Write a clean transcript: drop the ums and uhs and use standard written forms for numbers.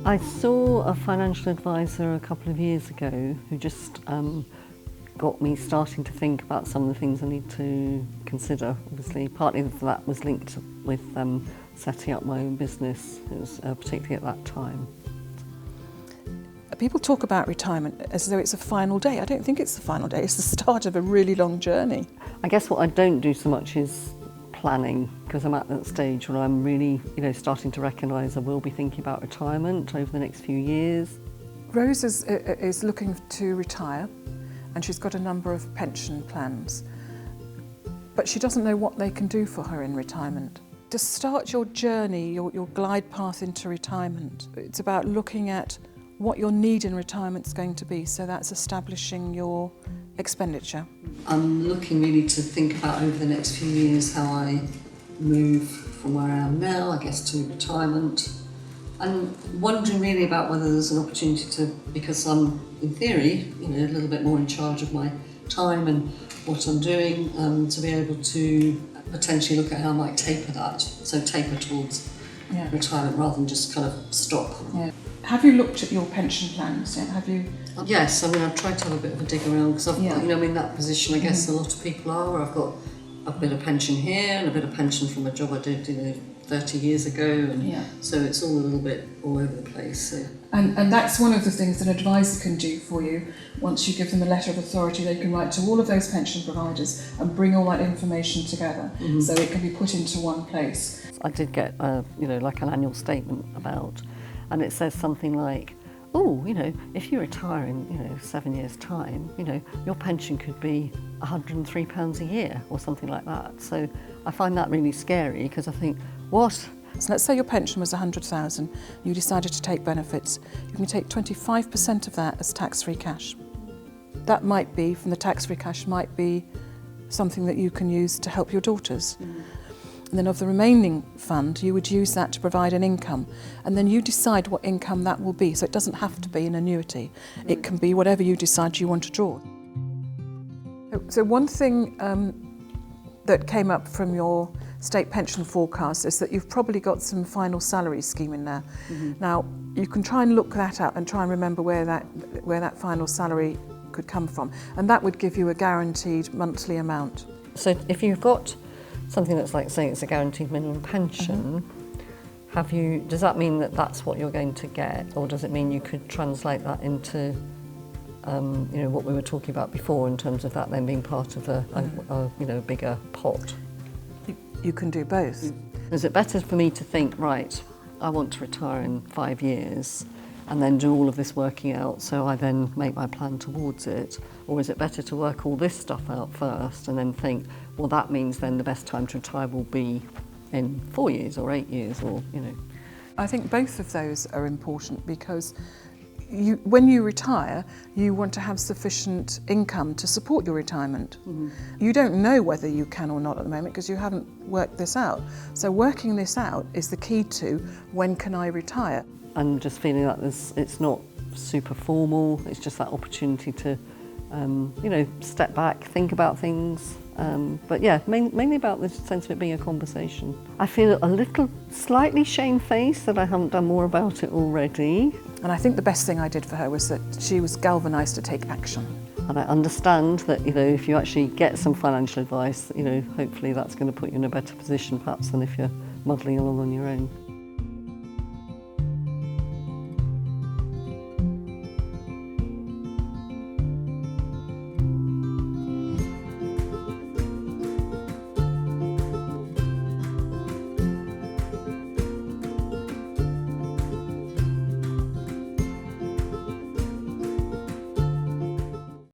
I saw a financial advisor a couple of years ago who just got me starting to think about some of the things I need to consider. Obviously, partly that was linked with setting up my own business. It was particularly at that time. People talk about retirement as though it's a final day. I don't think it's the final day. It's the start of a really long journey. I guess what I don't do so much is planning, because I'm at that stage where I'm really, starting to recognise I will be thinking about retirement over the next few years. Rose is looking to retire, and she's got a number of pension plans, but she doesn't know what they can do for her in retirement. To start your journey, your glide path into retirement, it's about looking at what your need in retirement is going to be. So that's establishing your expenditure. I'm looking really to think about over the next few years how I move from where I am now, I guess, to retirement. And wondering really about whether there's an opportunity to, because I'm, in theory, a little bit more in charge of my time and what I'm doing, to be able to potentially look at how I might taper that. So taper towards retirement rather than just kind of stop. Yeah. Have you looked at your pension plans yet? Have you? Yes, I've tried to have a bit of a dig around because I'm in that position. I guess a lot of people are. Where I've got a bit of pension here and a bit of pension from a job I did, 30 years ago, and so it's all a little bit all over the place. So. And that's one of the things an advisor can do for you. Once you give them a letter of authority, they can write to all of those pension providers and bring all that information together, so it can be put into one place. I did get like an annual statement about, and it says something like, if you retire in 7 years' time, your pension could be £103 a year or something like that. So I find that really scary because I think, what? So let's say your pension was 100,000, you decided to take benefits. You can take 25% of that as tax-free cash. That might be, from the tax-free cash, might be something that you can use to help your daughters. And then of the remaining fund, you would use that to provide an income. And then you decide what income that will be. So it doesn't have to be an annuity. It can be whatever you decide you want to draw. So one thing that came up from your state pension forecast is that you've probably got some final salary scheme in there. Now, you can try and look that up and try and remember where that final salary could come from. And that would give you a guaranteed monthly amount. So if you've got something that's like saying it's a guaranteed minimum pension, does that mean that that's what you're going to get, or does it mean you could translate that into what we were talking about before in terms of that then being part of a bigger pot? You can do both. Is it better for me to think, right, I want to retire in 5 years and then do all of this working out so I then make my plan towards it? Or is it better to work all this stuff out first and then think, well, that means then the best time to retire will be in 4 years or 8 years I think both of those are important because when you retire, you want to have sufficient income to support your retirement. You don't know whether you can or not at the moment because you haven't worked this out. So working this out is the key to when can I retire. And just feeling that it's not super formal, it's just that opportunity to step back, think about things. But mainly about the sense of it being a conversation. I feel a little slightly shamefaced that I haven't done more about it already. And I think the best thing I did for her was that she was galvanised to take action. And I understand that, if you actually get some financial advice, hopefully that's going to put you in a better position perhaps than if you're muddling along on your own.